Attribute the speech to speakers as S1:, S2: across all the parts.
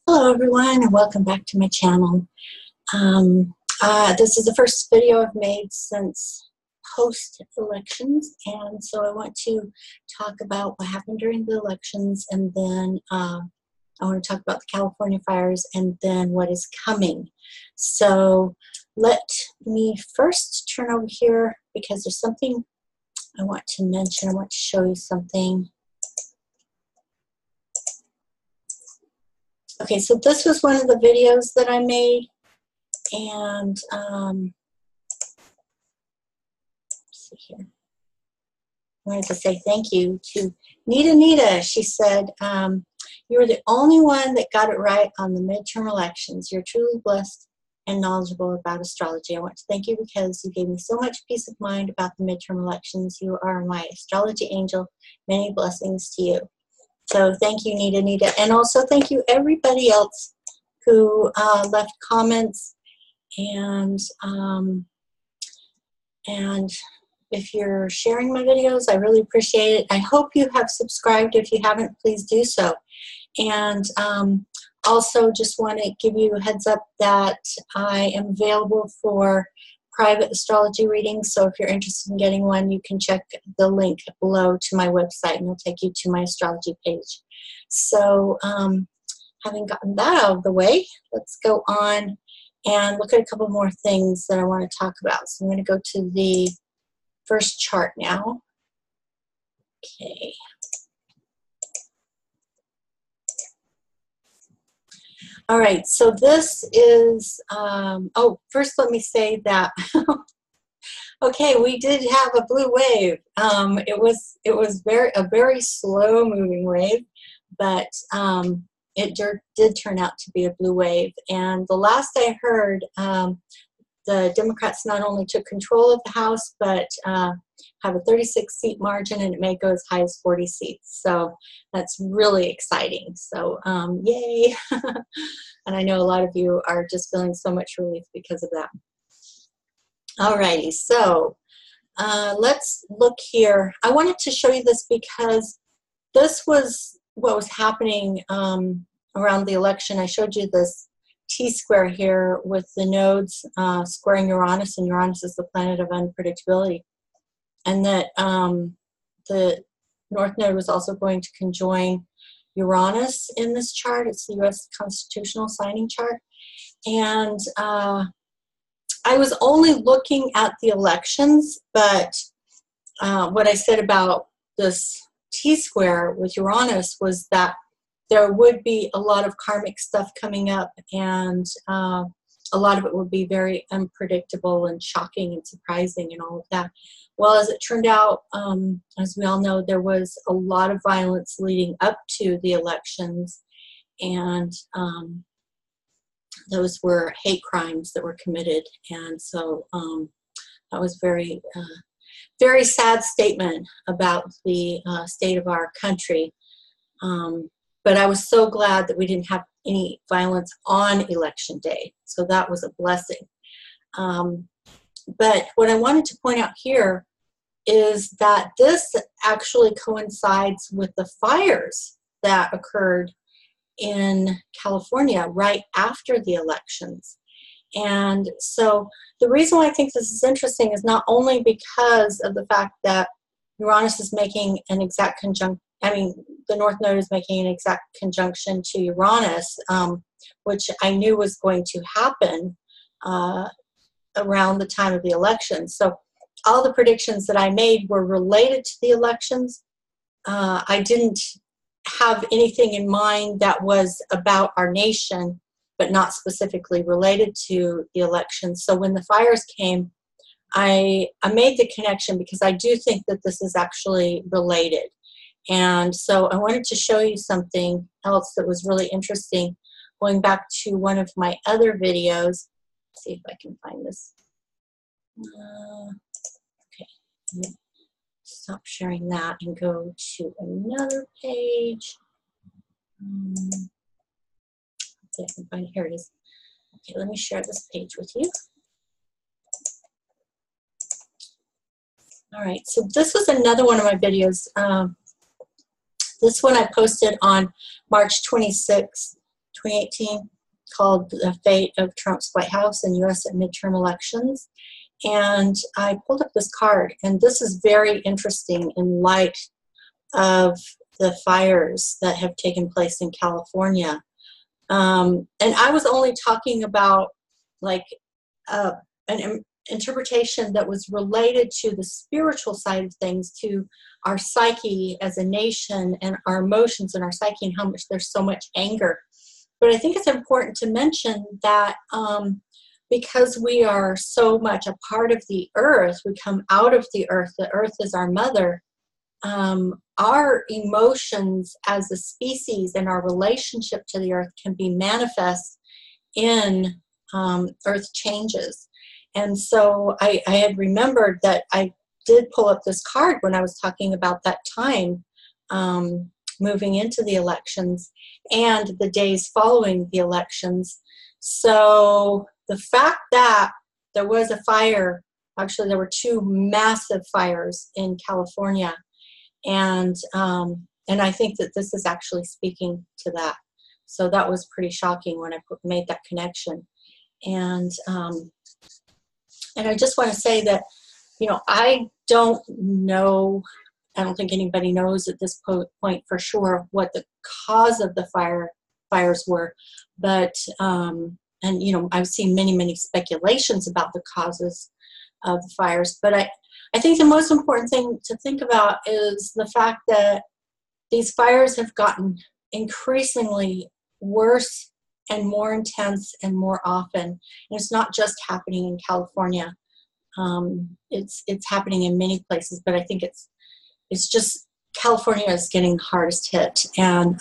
S1: Hello everyone and welcome back to my channel. This is the first video I've made since post-elections, and so I want to talk about what happened during the elections, and then I want to talk about the California fires and then what is coming. So let me first turn over here because there's something I want to mention. I want to show you something. Okay, so this was one of the videos that I made, and let's see here. I wanted to say thank you to Nita. She said, you were the only one that got it right on the midterm elections. You're truly blessed and knowledgeable about astrology. I want to thank you because you gave me so much peace of mind about the midterm elections. You are my astrology angel. Many blessings to you. So thank you, Nita. And also thank you everybody else who left comments, and if you're sharing my videos, I really appreciate it. I hope you have subscribed. If you haven't, please do so. And also just want to give you a heads up that I am available for private astrology readings, so if you're interested in getting one, you can check the link below to my website and it'll take you to my astrology page. So having gotten that out of the way, let's go on and look at a couple more things that I want to talk about. So I'm going to go to the first chart now. Okay. All right, so this is, oh, first let me say that, okay, we did have a blue wave. It was a very slow moving wave, but it did turn out to be a blue wave. And the last I heard, the Democrats not only took control of the House, but have a 36-seat margin, and it may go as high as 40 seats. So that's really exciting. So yay. And I know a lot of you are just feeling so much relief because of that. Alrighty, so let's look here. I wanted to show you this because this was what was happening around the election. I showed you this T-square here with the nodes squaring Uranus, and Uranus is the planet of unpredictability. And that the North Node was also going to conjoin Uranus in this chart. It's the U.S. constitutional signing chart. And I was only looking at the elections, but what I said about this T-square with Uranus was that there would be a lot of karmic stuff coming up, and a lot of it would be very unpredictable and shocking and surprising and all of that. Well, as it turned out, as we all know, there was a lot of violence leading up to the elections, and those were hate crimes that were committed. And so that was very, very sad statement about the state of our country. But I was so glad that we didn't have any violence on election day. So that was a blessing. But what I wanted to point out here is that this actually coincides with the fires that occurred in California right after the elections. And so the reason why I think this is interesting is not only because of the fact that Uranus is making an exact conjunction, I mean, the North Node is making an exact conjunction to Uranus, which I knew was going to happen around the time of the election. So all the predictions that I made were related to the elections. I didn't have anything in mind that was about our nation, but not specifically related to the elections. So when the fires came, I made the connection because I do think that this is actually related. And so I wanted to show you something else that was really interesting, going back to one of my other videos. Let's see if I can find this. Okay, let me stop sharing that and go to another page. Let's see if I can find it. Here it is. Okay, let me share this page with you. All right, so this was another one of my videos. This one I posted on March 26th, 2018, called The Fate of Trump's White House and U.S. Midterm Elections. And I pulled up this card, and this is very interesting in light of the fires that have taken place in California. And I was only talking about like an interpretation that was related to the spiritual side of things, to our psyche as a nation and our emotions and our psyche, and how much there's so much anger. But I think it's important to mention that because we are so much a part of the earth, we come out of the earth is our mother, our emotions as a species and our relationship to the earth can be manifest in earth changes. And so I had remembered that I did pull up this card when I was talking about that time moving into the elections and the days following the elections. So the fact that there was a fire, actually there were two massive fires in California, and I think that this is actually speaking to that. So that was pretty shocking when I made that connection. And I just want to say that, you know, I don't know, I don't think anybody knows at this point for sure what the cause of the fires were, but, and, you know, I've seen many speculations about the causes of the fires, but I think the most important thing to think about is the fact that these fires have gotten increasingly worse and more intense and more often. And it's not just happening in California. It's happening in many places, but I think it's just California is getting hardest hit, and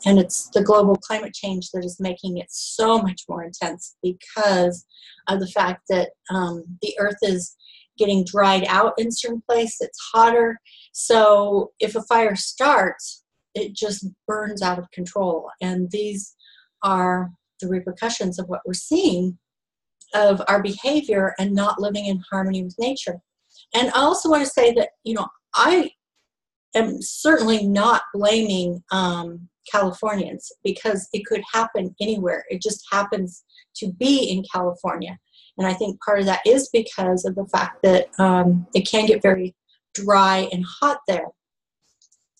S1: it's the global climate change that is making it so much more intense because of the fact that the earth is getting dried out in certain places. It's hotter. So if a fire starts, it just burns out of control. And these are the repercussions of what we're seeing of our behavior and not living in harmony with nature. And I also want to say that, you know, I am certainly not blaming Californians, because it could happen anywhere. It just happens to be in California. And I think part of that is because of the fact that it can get very dry and hot there.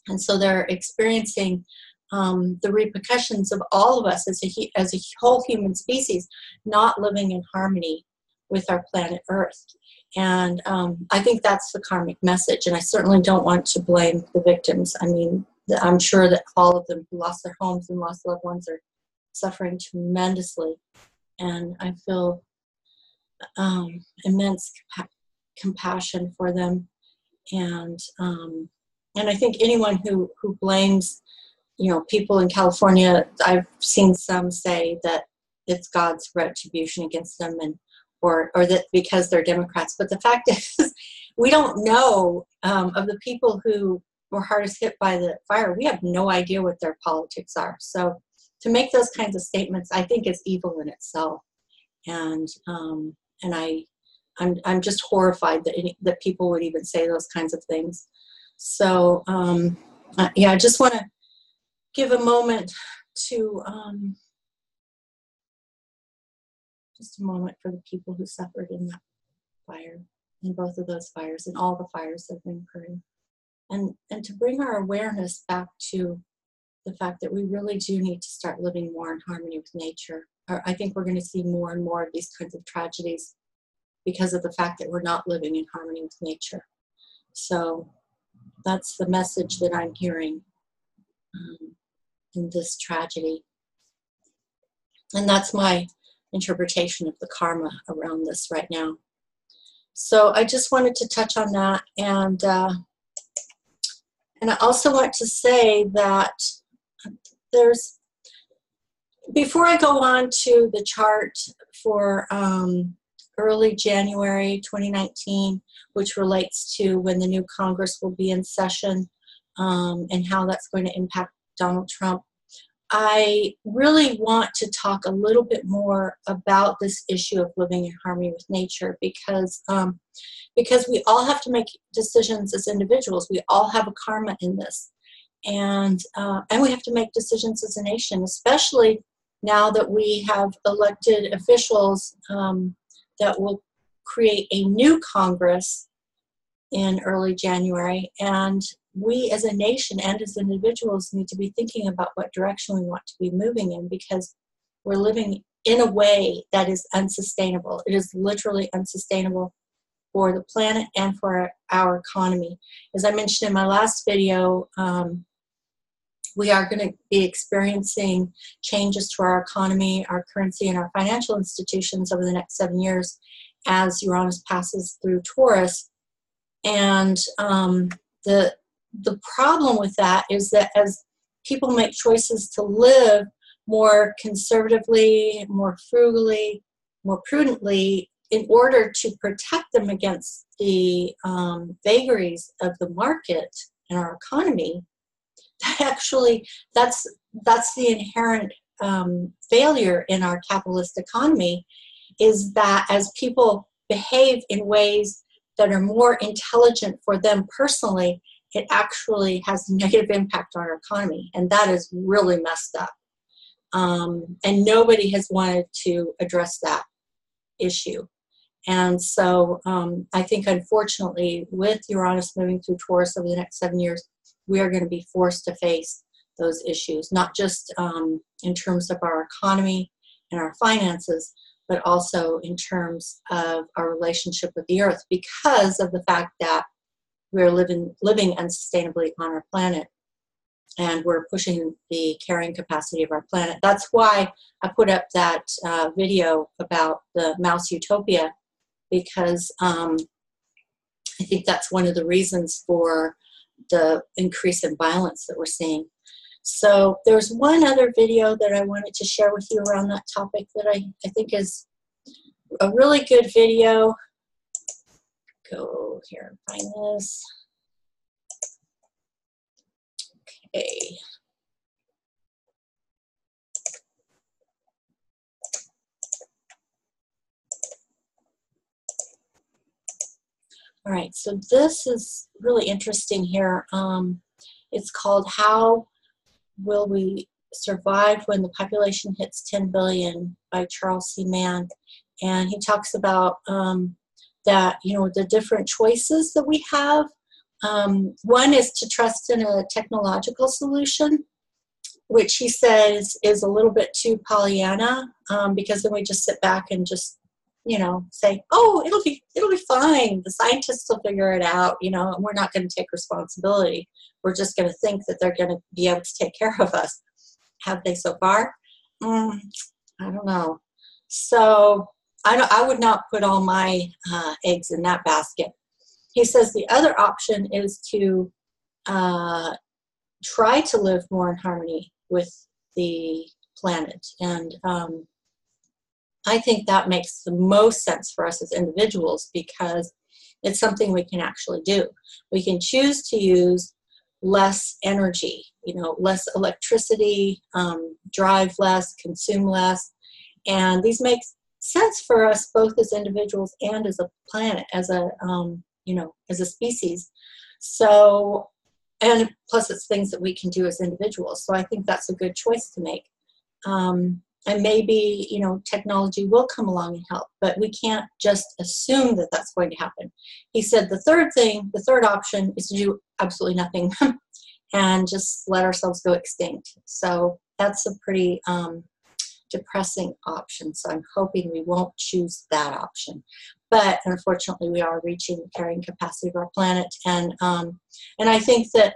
S1: And so they're experiencing the repercussions of all of us as a whole human species not living in harmony with our planet Earth. And I think that's the karmic message. And I certainly don't want to blame the victims. I mean, I'm sure that all of them who lost their homes and lost loved ones are suffering tremendously. And I feel immense compassion for them. And I think anyone who blames, you know, people in California, I've seen some say that it's God's retribution against them, and or that because they're Democrats. But the fact is, we don't know of the people who were hardest hit by the fire. We have no idea what their politics are. So to make those kinds of statements, I think is evil in itself. And I'm just horrified that people would even say those kinds of things. So yeah, I just want to give a moment to just a moment for the people who suffered in that fire, in both of those fires, and all the fires that have been occurring, and to bring our awareness back to the fact that we really do need to start living more in harmony with nature. I think we're going to see more and more of these kinds of tragedies because of the fact that we're not living in harmony with nature. So that's the message that I'm hearing in this tragedy. And that's my interpretation of the karma around this right now. So I just wanted to touch on that. And I also want to say that before I go on to the chart for early January 2019, which relates to when the new Congress will be in session and how that's going to impact Donald Trump, I really want to talk a little bit more about this issue of living in harmony with nature, because we all have to make decisions as individuals. We all have a karma in this, and we have to make decisions as a nation, especially now that we have elected officials that will create a new Congress in early January, and we as a nation and as individuals need to be thinking about what direction we want to be moving in, because we're living in a way that is unsustainable. It is literally unsustainable for the planet and for our economy. As I mentioned in my last video, we are going to be experiencing changes to our economy, our currency, and our financial institutions over the next 7 years as Uranus passes through Taurus. And the problem with that is that as people make choices to live more conservatively, more frugally, more prudently, in order to protect them against the vagaries of the market and our economy, that's the inherent failure in our capitalist economy, is that as people behave in ways that are more intelligent for them personally, it actually has a negative impact on our economy, and that is really messed up. And nobody has wanted to address that issue. And so I think, unfortunately, with Uranus moving through Taurus over the next 7 years, we are going to be forced to face those issues, not just in terms of our economy and our finances, but also in terms of our relationship with the earth, because of the fact that we're living unsustainably on our planet, and we're pushing the carrying capacity of our planet. That's why I put up that video about the mouse utopia, because I think that's one of the reasons for the increase in violence that we're seeing. So there's one other video that I wanted to share with you around that topic that I think is a really good video. Go here and find this. Okay. All right, so this is really interesting here. It's called "How Will We Survive When the Population Hits 10 Billion" by Charles C. Mann. And he talks about that, the different choices that we have. One is to trust in a technological solution, which he says is a little bit too Pollyanna, because then we just sit back and just say, oh, it'll be fine. The scientists will figure it out, and we're not going to take responsibility. We're just going to think that they're going to be able to take care of us. Have they so far? I don't know. So I would not put all my eggs in that basket. He says the other option is to try to live more in harmony with the planet. And I think that makes the most sense for us as individuals, because it's something we can actually do. We can choose to use less energy, less electricity, drive less, consume less. And these make sense for us both as individuals and as a planet, as a species. So, and plus it's things that we can do as individuals. So I think that's a good choice to make. And maybe, technology will come along and help, but we can't just assume that that's going to happen. He said the third option is to do absolutely nothing and just let ourselves go extinct. So that's a pretty depressing option. So I'm hoping we won't choose that option. But unfortunately, we are reaching the carrying capacity of our planet. And I think that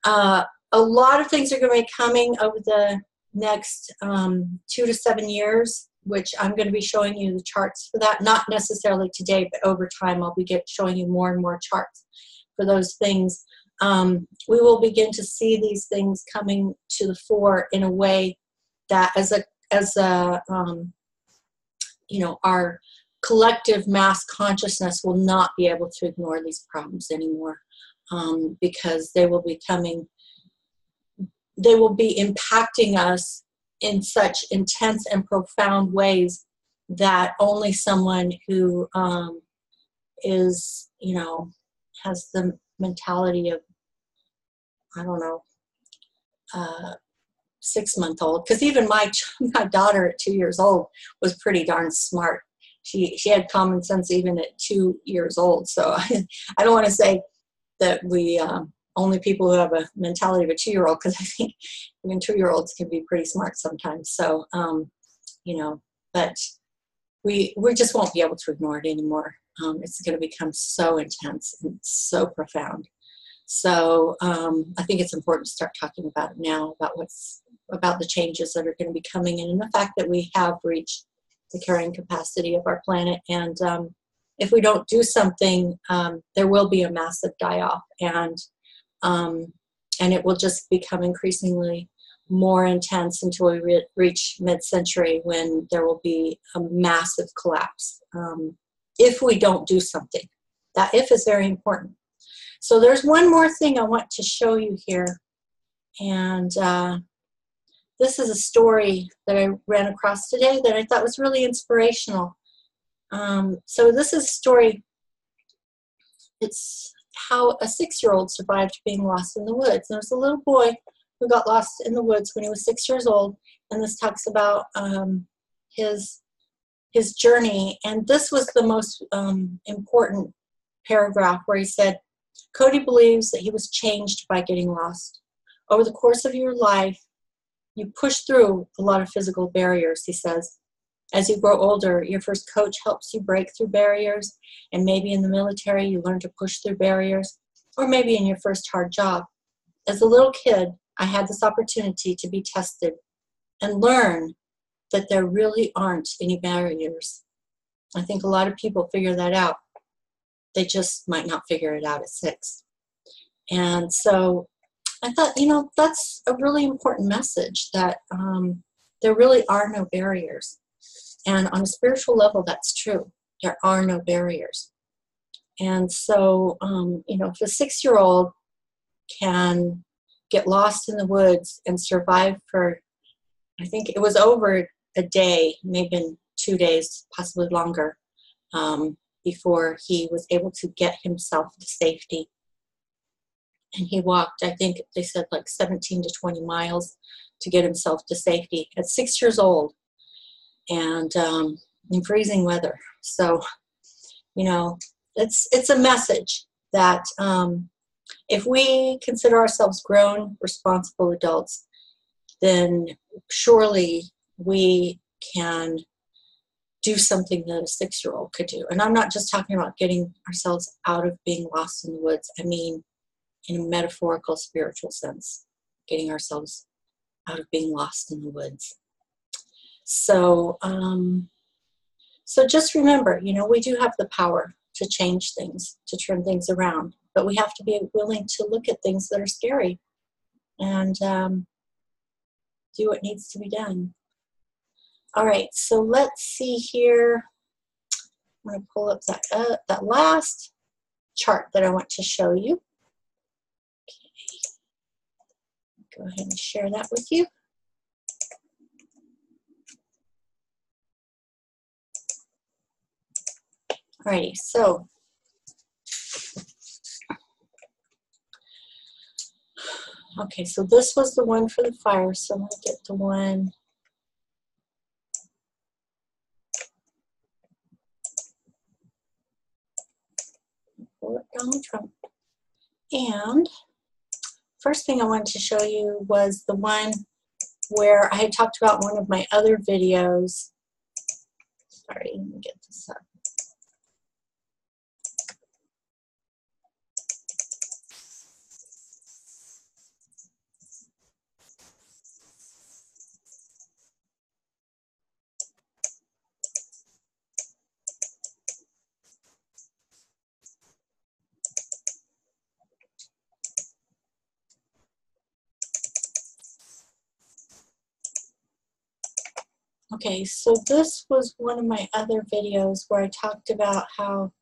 S1: a lot of things are going to be coming over the next 2 to 7 years, which I'm going to be showing you the charts for that. Not necessarily today, but over time I'll be showing you more and more charts for those things. We will begin to see these things coming to the fore in a way that our collective mass consciousness will not be able to ignore these problems anymore, because they will be impacting us in such intense and profound ways that only someone who is, has the mentality of, 6-month-old, because even my daughter at 2 years old was pretty darn smart. She had common sense even at 2 years old. So I don't want to say that we only people who have a mentality of a 2-year-old, because I think even 2-year-olds can be pretty smart sometimes. So you know, but we just won't be able to ignore it anymore. It's going to become so intense and so profound. So I think it's important to start talking about it now, about the changes that are going to be coming in, and the fact that we have reached the carrying capacity of our planet. And if we don't do something, there will be a massive die-off, and it will just become increasingly more intense until we reach mid-century, when there will be a massive collapse if we don't do something. That if is very important. So there's one more thing I want to show you here, and this is a story that I ran across today that I thought was really inspirational. So this is a story. It's how a 6-year-old survived being lost in the woods. There's a little boy who got lost in the woods when he was 6 years old, and this talks about his journey. And this was the most important paragraph, where he said, Cody believes that he was changed by getting lost. Over the course of your life, you push through a lot of physical barriers, he says. As you grow older, your first coach helps you break through barriers, and maybe in the military you learn to push through barriers, or maybe in your first hard job. As a little kid, I had this opportunity to be tested and learn that there really aren't any barriers. I think a lot of people figure that out. They just might not figure it out at 6. And so I thought, that's a really important message, that there really are no barriers. And on a spiritual level, that's true. There are no barriers. And so, if a 6-year-old can get lost in the woods and survive for, I think it was over a day, maybe 2 days, possibly longer, before he was able to get himself to safety. And he walked, I think they said, like 17 to 20 miles to get himself to safety at 6 years old, and in freezing weather. So, it's a message that if we consider ourselves grown, responsible adults, then surely we can do something that a 6-year-old could do. And I'm not just talking about getting ourselves out of being lost in the woods. I mean, in a metaphorical, spiritual sense, getting ourselves out of being lost in the woods. So, so just remember, we do have the power to change things, to turn things around, but we have to be willing to look at things that are scary and do what needs to be done. All right, so let's see here. I'm going to pull up that last chart that I want to show you. Okay. Go ahead and share that with you. Alrighty, so okay, so this was the one for the fire, so I'm going to get the one. Pull up Donald Trump. And first thing I wanted to show you was the one where I had talked about one of my other videos. Sorry, let me get this up. Okay, so this was one of my other videos where I talked about how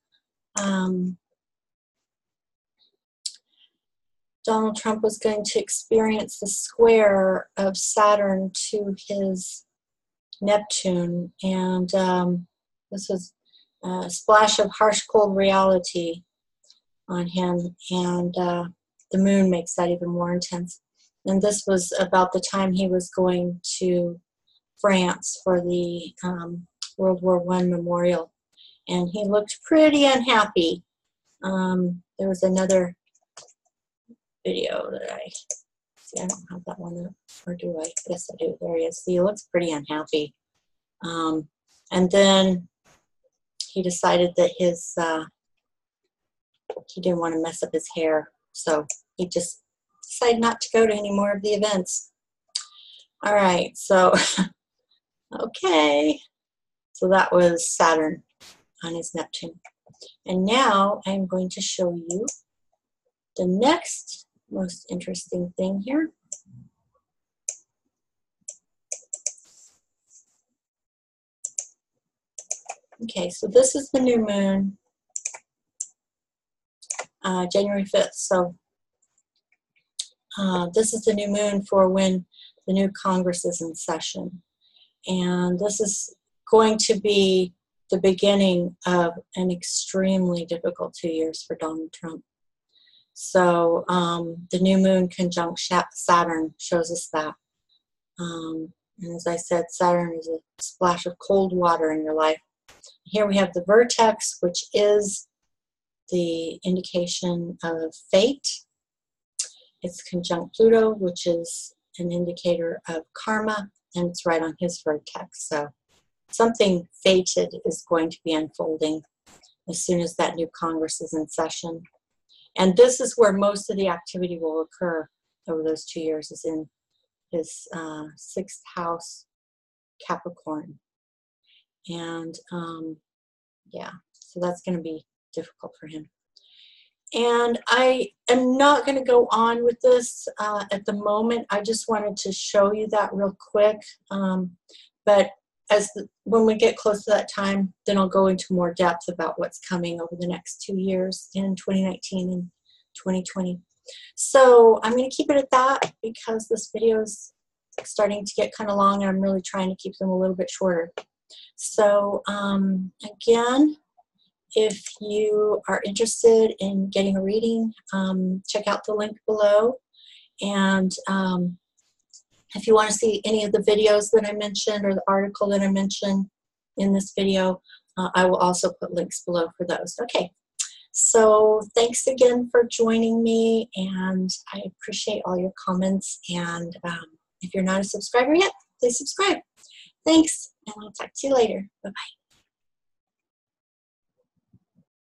S1: Donald Trump was going to experience the square of Saturn to his Neptune, and this was a splash of harsh, cold reality on him, and the moon makes that even more intense. And this was about the time he was going to France for the World War I memorial. And he looked pretty unhappy. There was another video that I don't have that one up, or do I? Yes, I do. There he is. See, he looks pretty unhappy. And then he decided that he didn't want to mess up his hair, so he just decided not to go to any more of the events. All right, so okay, so that was Saturn on his Neptune. And now I'm going to show you the next most interesting thing here. Okay, so this is the new moon, January 5th. So this is the new moon for when the new Congress is in session. And this is going to be the beginning of an extremely difficult 2 years for Donald Trump. So the new moon conjunct Saturn shows us that. And as I said, Saturn is a splash of cold water in your life. Here we have the vertex, which is the indication of fate. It's conjunct Pluto, which is an indicator of karma, and it's right on his vertex. So something fated is going to be unfolding as soon as that new Congress is in session. And this is where most of the activity will occur over those 2 years, is in his 6th house, Capricorn. And yeah, so that's going to be difficult for him. And I am not going to go on with this at the moment. I just wanted to show you that real quick. But when we get close to that time, then I'll go into more depth about what's coming over the next 2 years in 2019 and 2020. So I'm going to keep it at that because this video is starting to get kind of long, and I'm really trying to keep them a little bit shorter. So again, if you are interested in getting a reading, check out the link below. And if you want to see any of the videos that I mentioned or the article that I mentioned in this video, I will also put links below for those. Okay, so thanks again for joining me, and I appreciate all your comments. And if you're not a subscriber yet, please subscribe. Thanks, and I'll talk to you later. Bye-bye.